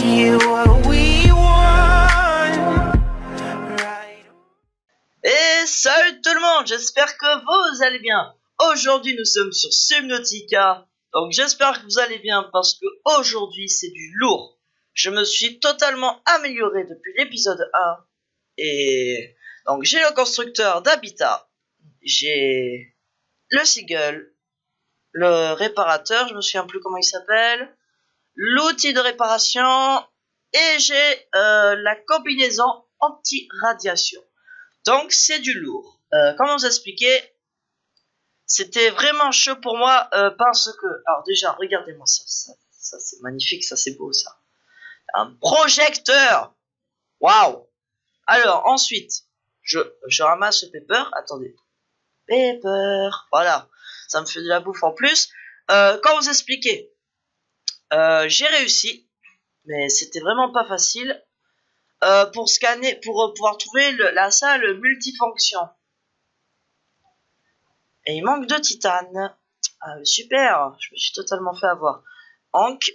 get what we want. Et salut tout le monde, j'espère que vous allez bien. Aujourd'hui nous sommes sur Subnautica, donc j'espère que vous allez bien parce que aujourd'hui c'est du lourd. Je me suis totalement amélioré depuis l'épisode 1 et donc j'ai le constructeur d'habitat, j'ai le seagull, le réparateur, je me souviens plus comment il s'appelle, l'outil de réparation et j'ai la combinaison anti-radiation. Donc c'est du lourd. Comment vous expliquer? C'était vraiment chaud pour moi parce que... Alors déjà, regardez-moi ça c'est magnifique, ça c'est beau ça. Un projecteur. Waouh. Alors ensuite, je ramasse le pepper. Attendez. Pepper. Voilà. Ça me fait de la bouffe en plus. Comment vous expliquer? J'ai réussi. Mais c'était vraiment pas facile. Pour scanner, pour pouvoir trouver la salle multifonction. Et il manque de titane. Super, je me suis totalement fait avoir. Donc,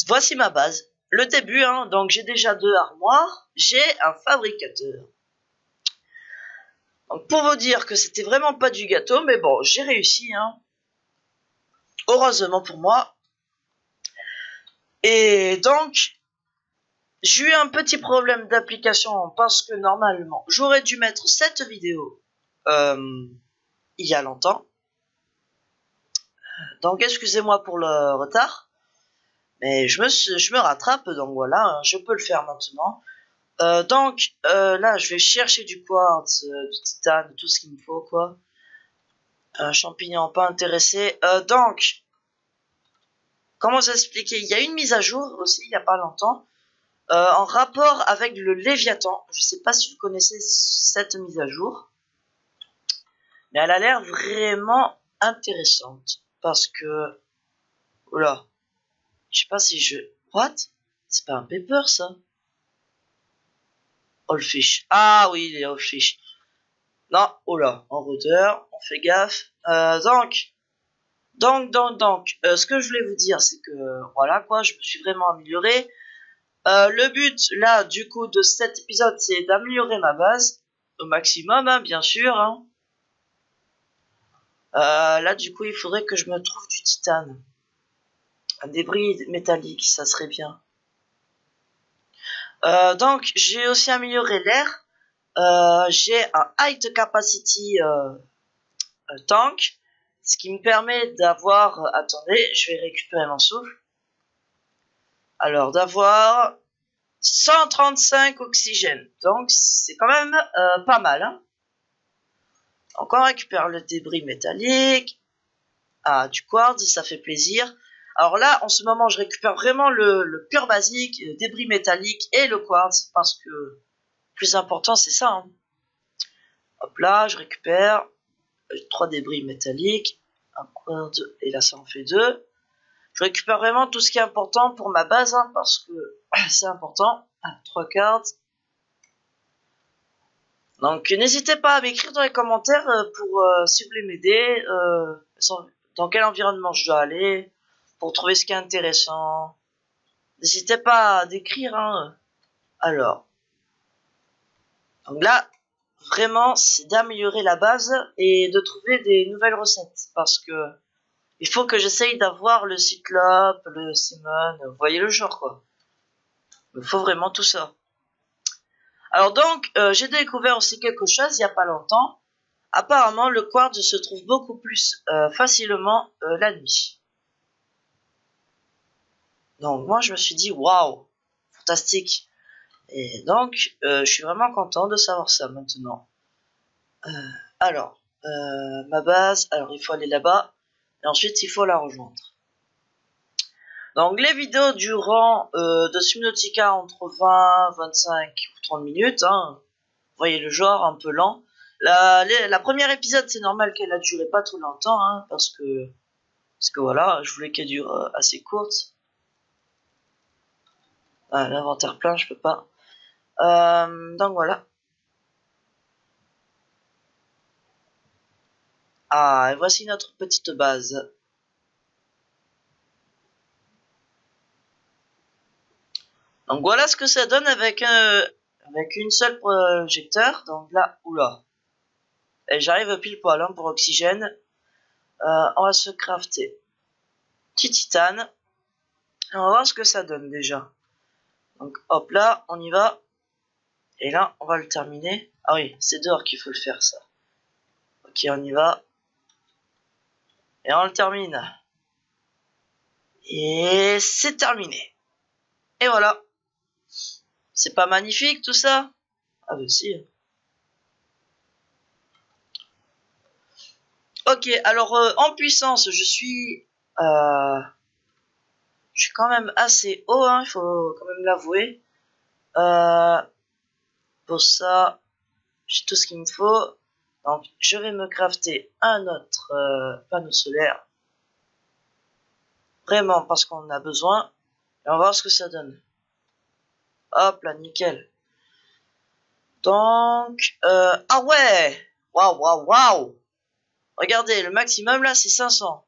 voici ma base. Le début, hein, donc j'ai déjà 2 armoires. J'ai un fabricateur. Donc pour vous dire que c'était vraiment pas du gâteau, mais bon, j'ai réussi. Hein. Heureusement pour moi. Et donc, j'ai eu un petit problème d'application parce que normalement, j'aurais dû mettre cette vidéo il y a longtemps. Donc excusez-moi pour le retard. Mais je me rattrape, donc voilà, hein, je peux le faire maintenant. Donc là, je vais chercher du quartz, du titane, tout ce qu'il me faut, quoi. Champignon pas intéressé. Donc, comment vous expliquer? Il y a une mise à jour aussi, il n'y a pas longtemps, en rapport avec le Léviathan. Je sais pas si vous connaissez cette mise à jour, mais elle a l'air vraiment intéressante parce que, oula, je sais pas si je... What? C'est pas un paper ça? Oldfish. Ah oui, les Oldfish. Non, oh là, en hauteur, on fait gaffe. Donc, ce que je voulais vous dire, c'est que, voilà quoi, je me suis vraiment amélioré. Le but, là, du coup, de cet épisode, c'est d'améliorer ma base, au maximum, hein, bien sûr. Hein. Là, du coup, il faudrait que je me trouve du titane. Un débris métallique, ça serait bien. Donc, j'ai aussi amélioré l'air. J'ai un height capacity tank, ce qui me permet d'avoir, attendez, je vais récupérer mon souffle, alors d'avoir 135 oxygène, donc c'est quand même pas mal, hein. Donc on récupère le débris métallique, du quartz, ça fait plaisir. Alors là, en ce moment, je récupère vraiment le pur basique, débris métallique et le quartz, parce que le plus important, c'est ça, hein. Hop là, je récupère 3 débris métalliques, un quartz, et là ça en fait 2. Je récupère vraiment tout ce qui est important pour ma base, hein, parce que c'est important. 3 cartes. Donc n'hésitez pas à m'écrire dans les commentaires pour si vous voulez m'aider, dans quel environnement je dois aller, pour trouver ce qui est intéressant. N'hésitez pas à décrire. Hein. Alors, donc là, vraiment, c'est d'améliorer la base et de trouver des nouvelles recettes, parce que il faut que j'essaye d'avoir le cyclope, le Simon, vous voyez le genre quoi. Il me faut vraiment tout ça. Alors donc, j'ai découvert aussi quelque chose il n'y a pas longtemps. Apparemment, le quartz se trouve beaucoup plus facilement la nuit. Donc moi, je me suis dit, waouh, fantastique. Et donc, je suis vraiment content de savoir ça maintenant. Alors, ma base, alors il faut aller là-bas. Et ensuite, il faut la rejoindre. Donc les vidéos durant de Subnautica entre 20, 25 ou 30 minutes. Hein. Vous voyez le genre, un peu lent. La première épisode, c'est normal qu'elle a duré pas trop longtemps. Hein, parce que voilà, je voulais qu'elle dure assez courte. L'inventaire plein, je peux pas. Donc voilà. Et voici notre petite base. Donc voilà ce que ça donne avec une seule projecteur. Donc là, oula. Et j'arrive pile poil pour oxygène. On va se crafter petit titane. Et on va voir ce que ça donne déjà. Donc hop là, on y va. Et là, on va le terminer. Ah oui, c'est dehors qu'il faut le faire ça. Ok, on y va. Et on le termine. Et c'est terminé. Et voilà. C'est pas magnifique tout ça? Ah bah si. Ok, alors en puissance, je suis quand même assez haut, hein, il faut quand même l'avouer. Pour ça, j'ai tout ce qu'il me faut. Donc, je vais me crafter un autre panneau solaire. Vraiment, parce qu'on en a besoin. Et on va voir ce que ça donne. Hop là, nickel. Donc, ah ouais! Waouh, waouh, waouh! Regardez, le maximum là, c'est 500.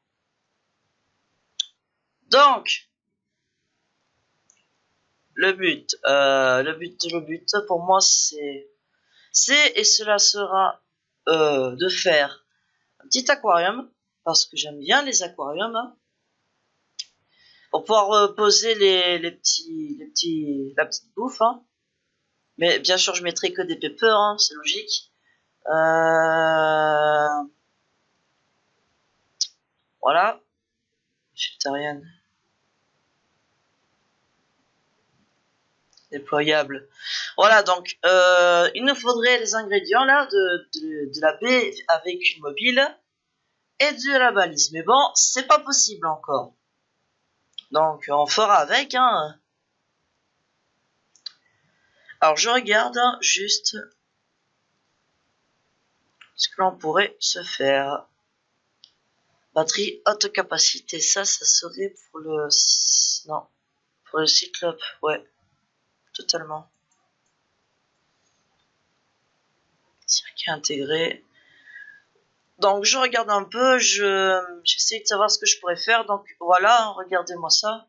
Donc, le but pour moi, c'est et cela sera de faire un petit aquarium, parce que j'aime bien les aquariums, hein, pour pouvoir poser la petite bouffe, hein. Mais bien sûr, je mettrai que des peppers, hein, c'est logique. Voilà. Végétarienne. Déployable. Voilà, donc il nous faudrait les ingrédients là de la baie avec une mobile et de la balise. Mais bon, c'est pas possible encore. Donc on fera avec, hein. Alors je regarde juste ce que l'on pourrait se faire. Batterie haute capacité, ça serait pour le... Non, pour le cyclope, ouais, totalement. Circuit intégré. Donc je regarde un peu, j'essaie de savoir ce que je pourrais faire. Donc voilà, regardez-moi ça.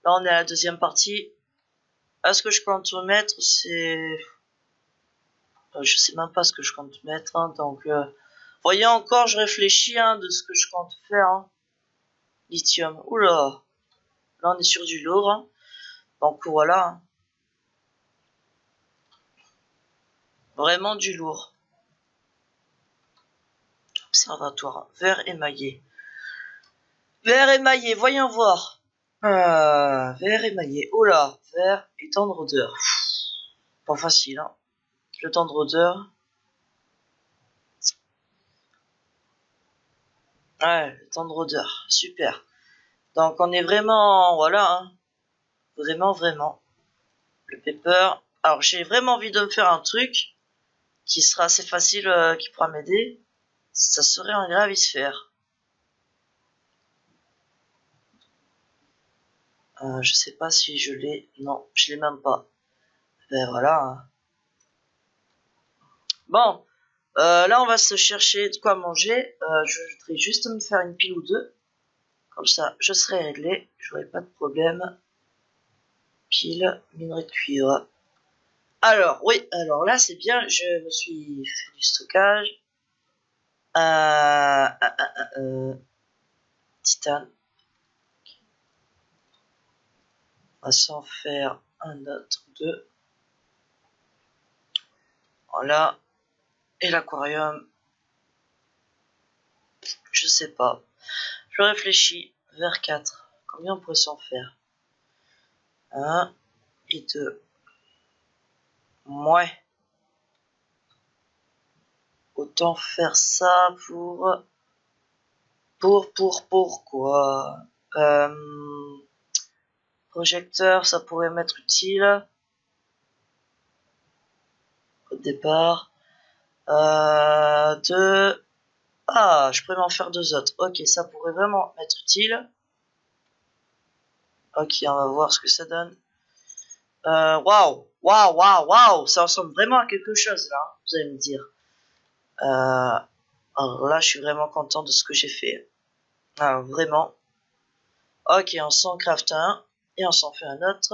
Là on est à la deuxième partie. Là ce que je compte mettre, c'est... je sais même pas ce que je compte mettre, hein, donc... voyez encore, je réfléchis de ce que je compte faire. Hein. Lithium, oula. Là on est sur du lourd. Hein. Donc voilà. Hein. Vraiment du lourd. Observatoire, vert émaillé. Vert émaillé, voyons voir. Vert émaillé, oh là, vert et tendre odeur. Pas facile, hein. Le tendre odeur. Ouais, le tendre odeur, super. Donc on est vraiment, voilà, hein. Vraiment. Le pepper. Alors j'ai vraiment envie de me faire un truc qui sera assez facile, qui pourra m'aider. Ça serait un gravisphère. Je sais pas si je l'ai. Non, je l'ai même pas. Ben voilà. Hein. Bon, là on va se chercher de quoi manger. Je voudrais juste me faire une pile ou deux. Comme ça, je serai réglé. J'aurai pas de problème. Pile, minerai de cuivre. Alors, oui, alors là c'est bien. Je me suis fait du stockage. Titane. On va s'en faire un autre, deux. Voilà. Et l'aquarium. Je sais pas. Je réfléchis. Vers 4. Combien on pourrait s'en faire? 1 et 2. Ouais. Autant faire ça pour quoi? Projecteur, ça pourrait m'être utile. Au départ. 2. Ah, je pourrais m'en faire 2 autres. Ok, ça pourrait vraiment m'être utile. Ok, on va voir ce que ça donne. Waouh, ça ressemble vraiment à quelque chose là, hein, vous allez me dire. Alors là, je suis vraiment content de ce que j'ai fait. Alors vraiment. Ok, on s'en craft un et on s'en fait un autre.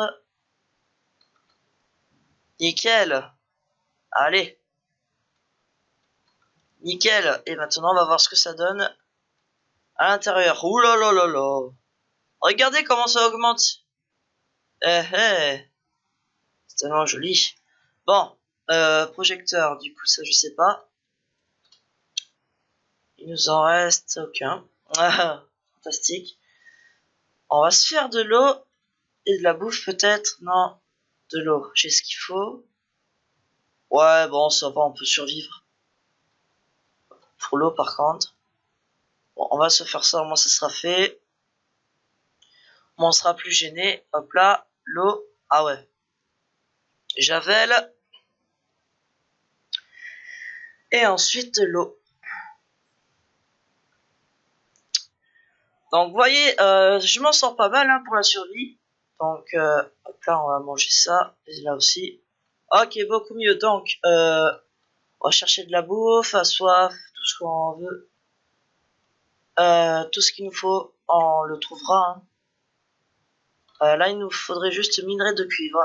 Nickel. Allez. Nickel. Et maintenant, on va voir ce que ça donne à l'intérieur. Ouh là là là là. Regardez comment ça augmente. Eh eh. C'est tellement joli. Bon. Projecteur, du coup, ça, je sais pas. Il nous en reste aucun. Fantastique. On va se faire de l'eau et de la bouffe peut-être. Non, de l'eau. J'ai ce qu'il faut. Ouais, bon, ça va, on peut survivre. Pour l'eau, par contre. Bon, on va se faire ça, au moins ça sera fait. On sera plus gêné. Hop là, l'eau. Ah ouais. Javel. Et ensuite l'eau. Donc vous voyez, je m'en sors pas mal hein, pour la survie. Donc hop là, on va manger ça. Et là aussi. Ok, beaucoup mieux. Donc, on va chercher de la bouffe, à soif, tout ce qu'on veut. Tout ce qu'il nous faut, on le trouvera. Hein. Là, il nous faudrait juste minerai de cuivre.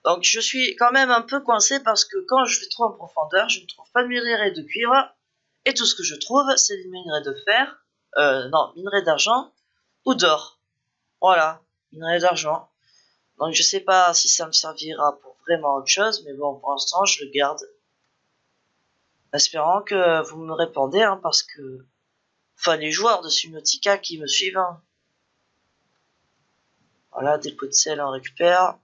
Donc, je suis quand même un peu coincé parce que quand je vais trop en profondeur, je ne trouve pas de minerai de cuivre. Et tout ce que je trouve, c'est des minerais de fer. Non, minerai d'argent ou d'or. Voilà, minerai d'argent. Donc, je sais pas si ça me servira pour vraiment autre chose, mais bon, pour l'instant, je le garde. Espérant que vous me répondez, hein, parce que... Enfin, les joueurs de Subnautica qui me suivent. Hein. Voilà, des pots de sel, on récupère.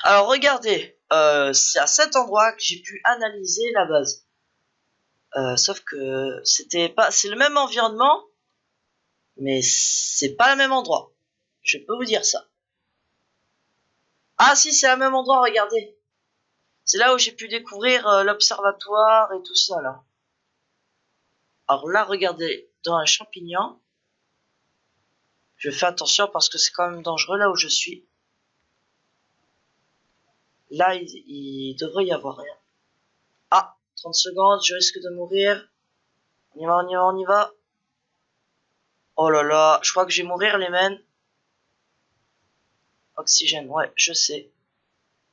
Alors, regardez. C'est à cet endroit que j'ai pu analyser la base. Sauf que c'était pas... C'est le même environnement, mais c'est pas le même endroit. Je peux vous dire ça. Ah si, c'est le même endroit, regardez. C'est là où j'ai pu découvrir l'observatoire et tout ça, là. Alors là, regardez, dans un champignon, je fais attention parce que c'est quand même dangereux là où je suis. Là, il devrait y avoir rien. Ah, 30 secondes, je risque de mourir. On y va, on y va, on y va. Oh là là, je crois que je vais mourir, les men. Oxygène, ouais, je sais.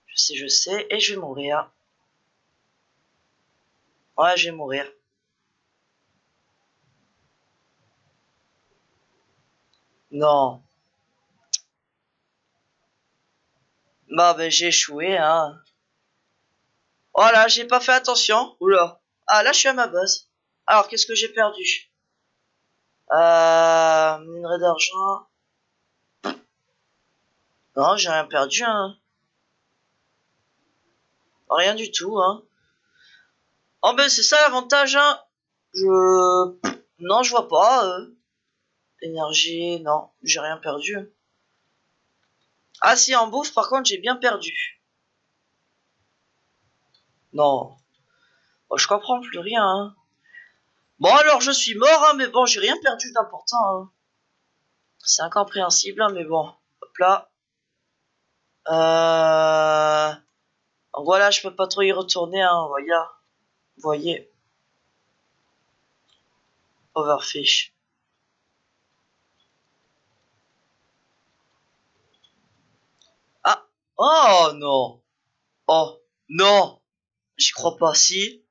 Je sais, et je vais mourir. Ouais, je vais mourir. Non. Bah, ben, j'ai échoué, hein. Oh là, j'ai pas fait attention. Oula. Ah, là, je suis à ma base. Alors, qu'est-ce que j'ai perdu? Minerai d'argent. Non, j'ai rien perdu, hein. Rien du tout, hein. Oh, ben, c'est ça l'avantage, hein. Non, je vois pas. Énergie, non, j'ai rien perdu. Ah si, en bouffe, par contre, j'ai bien perdu. Non. Oh, je comprends plus rien, hein. Bon, alors, je suis mort, hein, mais bon, j'ai rien perdu d'important, hein. C'est incompréhensible, hein, mais bon. Hop là. Voilà, je peux pas trop y retourner, hein, vous voyez. Overfish. Ah. Oh, non. Oh, non. J'y crois pas, si.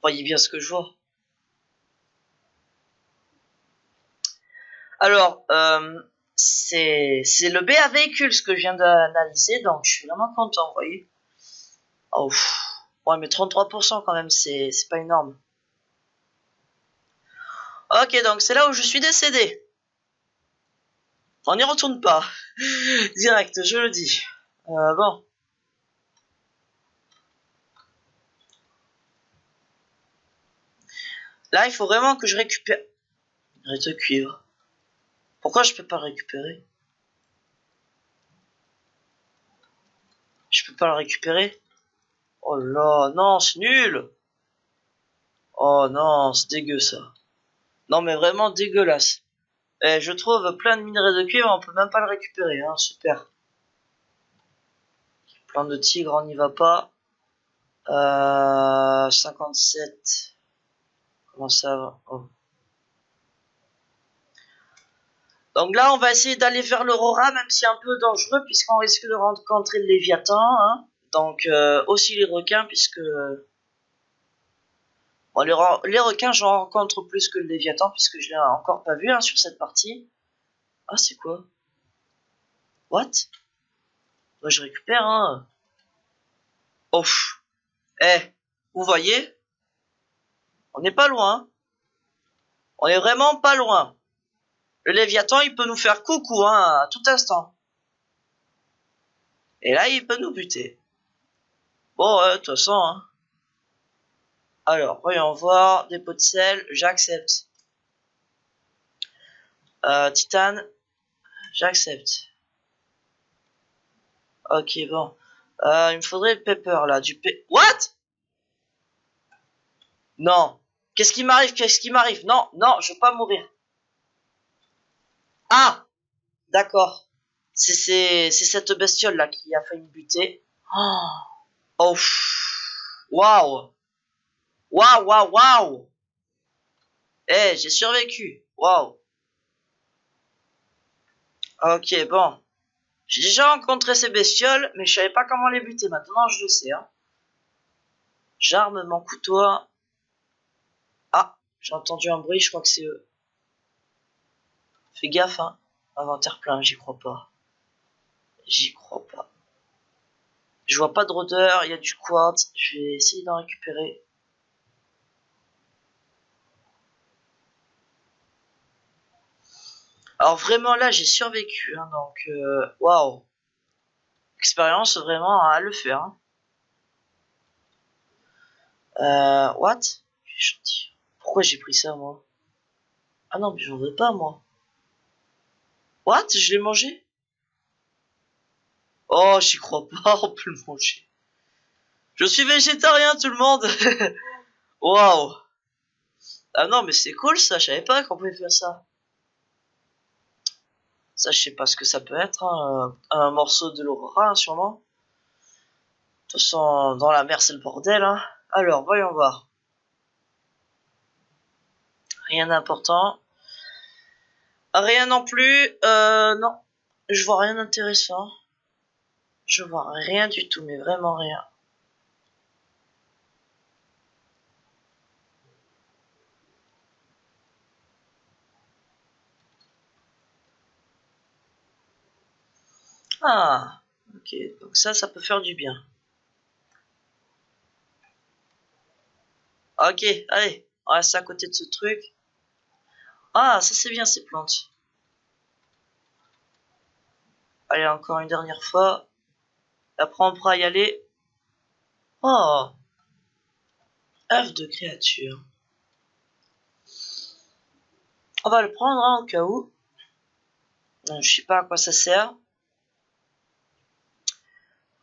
Voyez bien ce que je vois. Alors, c'est le B à véhicule ce que je viens d'analyser, donc je suis vraiment content, vous voyez. Oh, ouais, mais 33% quand même, c'est pas énorme. Ok, donc c'est là où je suis décédé. On n'y retourne pas. Direct, je le dis. Bon. Là, il faut vraiment que je récupère... Arrête de cuivre. Pourquoi je peux pas le récupérer? Je peux pas le récupérer? Oh là, non, c'est nul. Oh non, c'est dégueu ça. Non mais vraiment dégueulasse. Et je trouve plein de minerais de cuivre, on peut même pas le récupérer, hein, super. Plein de tigres, on n'y va pas. 57. Comment ça va? Oh. Donc là, on va essayer d'aller vers l'Aurora, même si c'est un peu dangereux, puisqu'on risque de rencontrer le Léviathan, hein. Donc aussi les requins, puisque... Bon, les requins, j'en rencontre plus que le Léviathan, puisque je l'ai encore pas vu hein, sur cette partie. Ah, c'est quoi? What? Moi, je récupère, hein. Oh, vous voyez? On n'est pas loin. On est vraiment pas loin. Le Léviathan, il peut nous faire coucou, hein, à tout instant. Et là, il peut nous buter. Bon, de toute façon, hein. Alors, voyons voir. Dépôt de sel, j'accepte. Titane, j'accepte. Ok, bon. Il me faudrait le pepper, là. What? Non. Qu'est-ce qui m'arrive? Qu'est-ce qui m'arrive? Non, non, je veux pas mourir. Ah! D'accord. C'est cette bestiole-là qui a failli me buter. Oh. Waouh. Waouh, waouh, waouh. J'ai survécu. Waouh. Ok, bon. J'ai déjà rencontré ces bestioles, mais je savais pas comment les buter. Maintenant, je le sais, hein. J'arme mon couteau. Ah, j'ai entendu un bruit, je crois que c'est eux. Fais gaffe, hein. Inventaire plein, j'y crois pas. J'y crois pas. Je vois pas de rôdeur, il y a du quartz. Je vais essayer d'en récupérer. Alors vraiment là, j'ai survécu, hein, donc waouh. Expérience vraiment à le faire. Hein. What? Pourquoi j'ai pris ça, moi? Ah non, mais j'en veux pas, moi. What? Je l'ai mangé? Oh, j'y crois pas, on peut le manger. Je suis végétarien, tout le monde. Waouh. Ah non, mais c'est cool, ça. Je savais pas qu'on pouvait faire ça. Ça, je sais pas ce que ça peut être. Hein. Un morceau de l'Aurora, hein, sûrement. De toute façon, dans la mer, c'est le bordel. Hein. Alors, voyons voir. Rien d'important. Rien non plus. Non. Je vois rien d'intéressant. Je vois rien du tout, mais vraiment rien. Ah, ok. Donc ça peut faire du bien. Ok, allez. On reste à côté de ce truc. Ah, ça c'est bien ces plantes. Allez, encore une dernière fois. Après, on pourra y aller. Oh, œuf de créature. On va le prendre hein, au cas où. Je sais pas à quoi ça sert.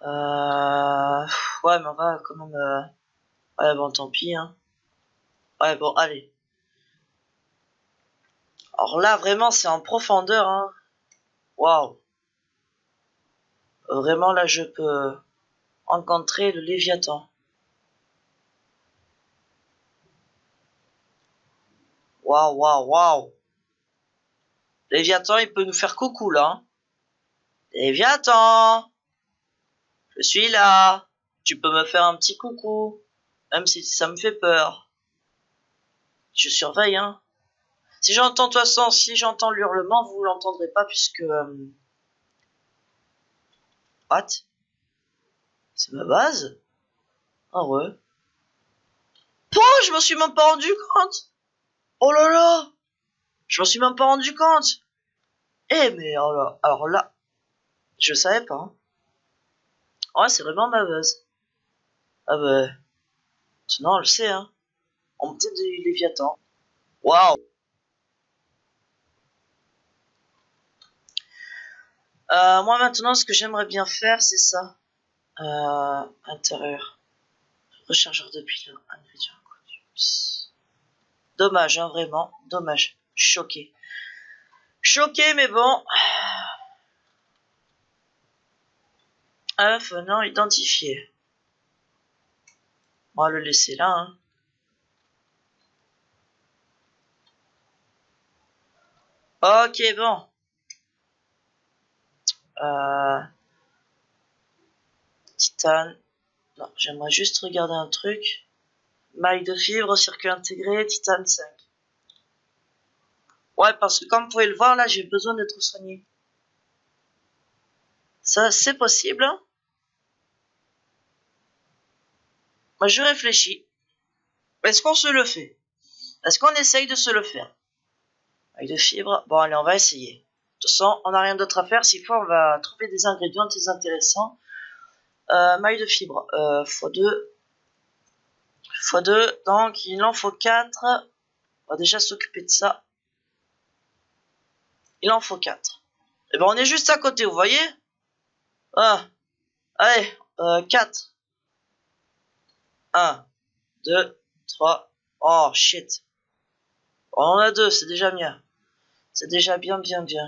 Ouais, mais on va quand même... Ouais, bon, tant pis. Hein. Ouais, bon, allez. Alors là, vraiment, c'est en profondeur. Hein. Waouh. Vraiment, là, je peux rencontrer le Léviathan. Waouh, waouh, waouh. Léviathan, il peut nous faire coucou, là. Hein. Léviathan, je suis là. Tu peux me faire un petit coucou. Même si ça me fait peur. Je surveille, hein. Si j'entends, de toute façon, si j'entends l'hurlement, vous l'entendrez pas puisque... What? C'est ma base? Ah ouais. Oh, je m'en suis même pas rendu compte. Oh là là. Je m'en suis même pas rendu compte. Mais alors là, je savais pas. Hein. Ouais, c'est vraiment ma base. Ah bah, maintenant on le sait, hein. On me dit du Léviathan. Waouh. Moi maintenant, ce que j'aimerais bien faire, c'est ça. Intérieur. Rechargeur de piles. Dommage, hein, vraiment. Dommage. Choqué. Choqué, mais bon. Œuf non identifié. On va le laisser là, hein. Ok, bon. Titane. Non, j'aimerais juste regarder un truc. Maille de fibre, circuit intégré, titane 5. Ouais, parce que comme vous pouvez le voir, là, j'ai besoin d'être soigné. Ça, c'est possible. Hein. Moi, je réfléchis. Est-ce qu'on se le fait? Est-ce qu'on essaye de se le faire? Maille de fibre. Bon, allez, on va essayer. De toute façon, on n'a rien d'autre à faire. S'il faut, on va trouver des ingrédients très intéressants. Maille de fibre. x2. x2. Donc, il en faut 4. On va déjà s'occuper de ça. Il en faut 4. Et ben, on est juste à côté, vous voyez? Ah. Allez, 4. 1, 2, 3. Oh, shit. On en a 2, c'est déjà bien. C'est déjà bien, bien, bien.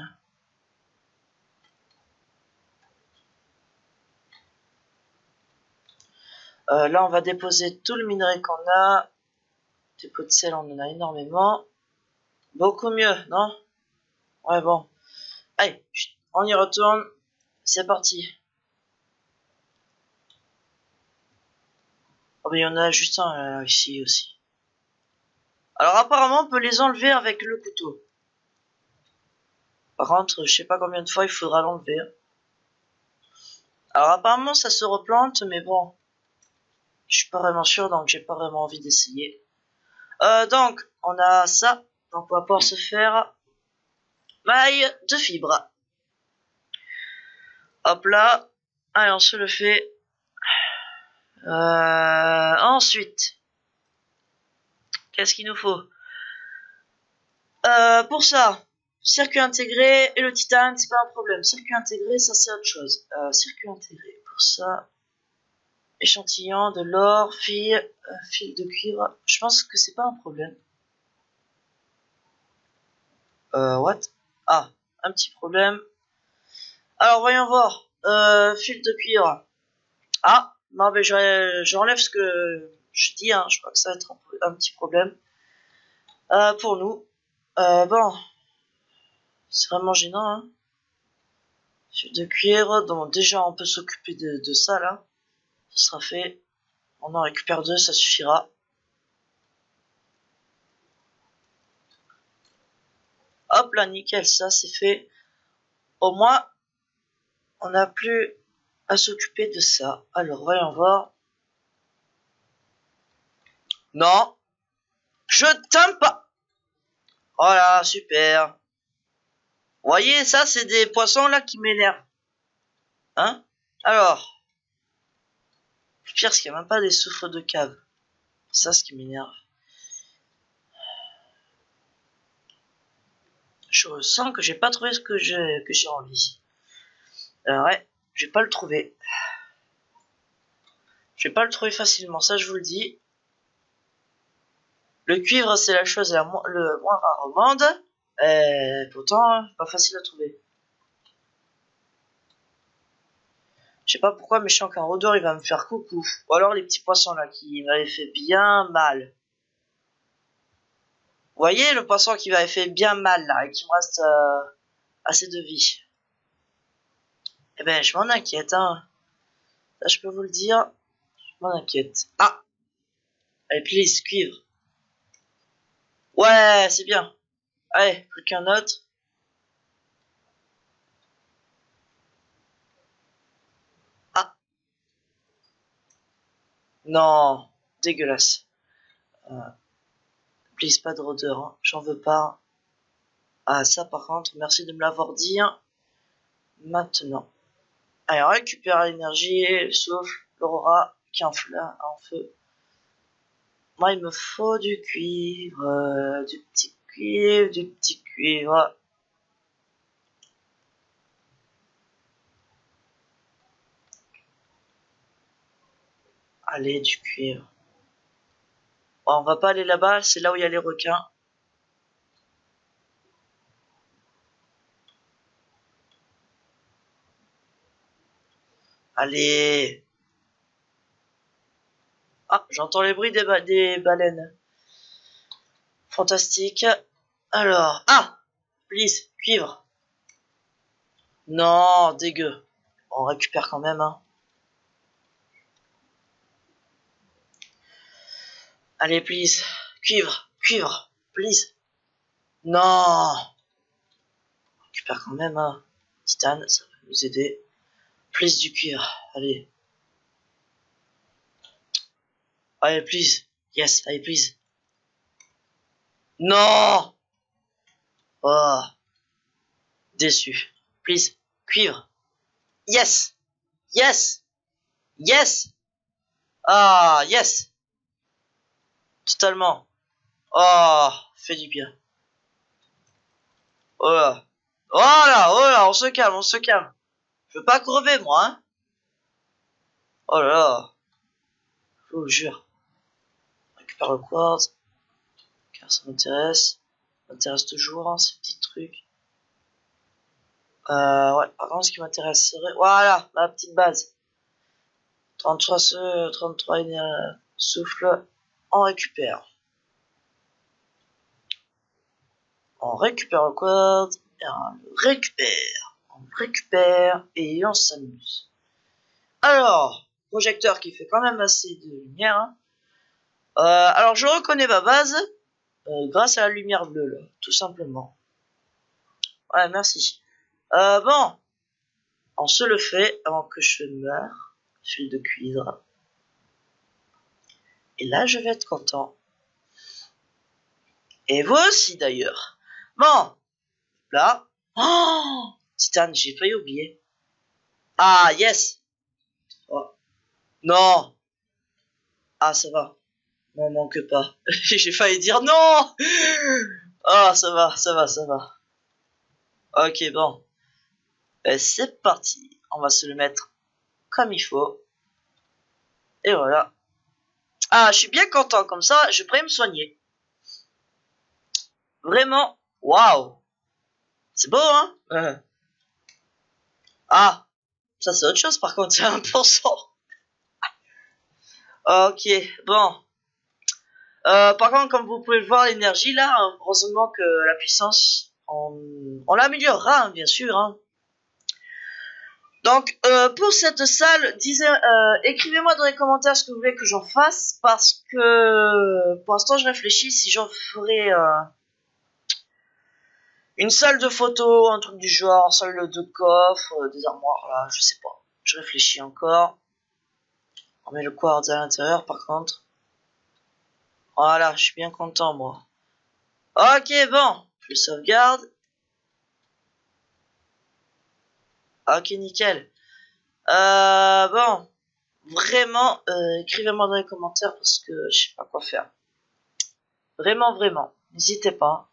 Là, on va déposer tout le minerai qu'on a. Dépôt de sel, on en a énormément. Beaucoup mieux, non? Ouais, bon. Allez, on y retourne. C'est parti. Oh, mais il y en a juste un ici aussi. Alors, apparemment, on peut les enlever avec le couteau. Par contre, je sais pas combien de fois il faudra l'enlever. Alors, apparemment, ça se replante, mais bon. Je suis pas vraiment sûr, donc j'ai pas vraiment envie d'essayer. Donc, on a ça. Donc, on va pouvoir se faire maille de fibre. Hop là. Allez, on se le fait. Ensuite, qu'est-ce qu'il nous faut? Pour ça, circuit intégré et le titane, c'est pas un problème. Circuit intégré, ça c'est autre chose. Circuit intégré, pour ça. Échantillon, de l'or, fil de cuivre. Je pense que c'est pas un problème. What? Ah, un petit problème. Alors, voyons voir. Fil de cuivre. Ah, non, mais j'enlève ce que je dis, hein. Je crois que ça va être un petit problème. Pour nous. Bon. C'est vraiment gênant, hein. Fil de cuivre. Donc, déjà, on peut s'occuper de ça, là. Ce sera fait. On en récupère 2, ça suffira. Hop là, nickel, ça c'est fait. Au moins, on n'a plus à s'occuper de ça. Alors, voyons voir. Non, je t'aime pas. Voilà, super. Vous voyez, ça c'est des poissons là qui m'énervent. Hein? Alors, le pire, c'est qu'il n'y a même pas des souffles de cave. C'est ça ce qui m'énerve. Je sens que j'ai pas trouvé ce que j'ai envie. Ouais, je vais pas le trouver. Je vais pas le trouver facilement, ça je vous le dis. Le cuivre, c'est la chose le moins rare au monde. Pourtant, pas facile à trouver. Je sais pas pourquoi, mais je sens qu'un rôdeur, il va me faire coucou. Ou alors les petits poissons là, qui m'avaient fait bien mal. Vous voyez, le poisson qui m'avait fait bien mal là, et qui me reste assez de vie. Eh ben, je m'en inquiète, hein. Ça, je peux vous le dire. Je m'en inquiète. Ah! Allez, please, cuivre. Ouais, c'est bien. Allez, plus qu'un autre. Ah! Non, dégueulasse. Please, pas de rôdeur, hein. J'en veux pas. Ah, ça par contre, merci de me l'avoir dit. Hein. Maintenant. Allez, on récupère l'énergie, le souffle, l'aurora qui enfle en feu. Moi, il me faut du cuivre, du petit cuivre, du petit cuivre. Allez, du cuivre. Bon, on va pas aller là-bas, c'est là où il y a les requins. Allez. Ah, j'entends les bruits des baleines. Fantastique. Alors, ah, please, cuivre. Non, dégueu. On récupère quand même, hein. Allez, please. Cuivre, cuivre, please. Non. On récupère quand même, hein. Titane, ça va nous aider. Please du cuivre, allez. Allez, please. Yes, allez, please. Non. Oh. Déçu. Please. Cuivre. Yes. Yes. Yes. Ah, yes. Totalement. Oh, fait du bien. Oh là. Oh là, oh là, on se calme, on se calme. Je veux pas crever, moi, hein. Oh là là. Je vous jure. On récupère le quartz. Car ça m'intéresse. Ça m'intéresse toujours, hein, ces petits trucs. Ouais, par contre, ce qui m'intéresserait... Voilà, ma petite base. 33 souffle. On récupère. On récupère le quartz. Et on le récupère. On le récupère. Et on s'amuse. Alors, projecteur qui fait quand même assez de lumière. Hein. Alors, je reconnais ma base. Grâce à la lumière bleue, là. Tout simplement. Ouais, merci. Bon. On se le fait avant que je meure. Fil de cuivre. Et là, je vais être content. Et vous aussi, d'ailleurs. Bon. Là. Oh, Titane, j'ai failli oublier. Ah, yes. Oh. Non. Ah, ça va. M'en manque pas. J'ai failli dire non. Ah, ça va, ça va, ça va. Ok, bon. C'est parti. On va se le mettre comme il faut. Et voilà. Ah, je suis bien content comme ça. Je pourrais me soigner. Vraiment. Waouh. C'est beau, hein? Ah. Ça, c'est autre chose, par contre. C'est 1%. Ok, bon. Par contre, comme vous pouvez le voir, l'énergie, là, heureusement que la puissance, on l'améliorera, hein, bien sûr. Hein. Donc, pour cette salle, écrivez-moi dans les commentaires ce que vous voulez que j'en fasse, parce que pour l'instant, je réfléchis si j'en ferai une salle de photo, un truc du genre, salle de coffre, des armoires, là, je sais pas. Je réfléchis encore. On met le quartz à l'intérieur, par contre. Voilà, je suis bien content, moi. Ok, bon, je sauvegarde. Ok, nickel. Bon, vraiment, écrivez-moi dans les commentaires parce que je sais pas quoi faire. Vraiment, vraiment, n'hésitez pas.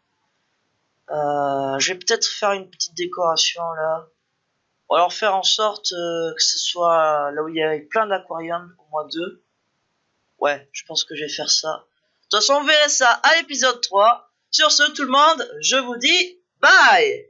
Je vais peut-être faire une petite décoration là. Ou alors faire en sorte que ce soit là où il y a plein d'aquariums, au moins 2. Ouais, je pense que je vais faire ça. De toute façon, on verra ça à l'épisode 3. Sur ce, tout le monde, je vous dis bye!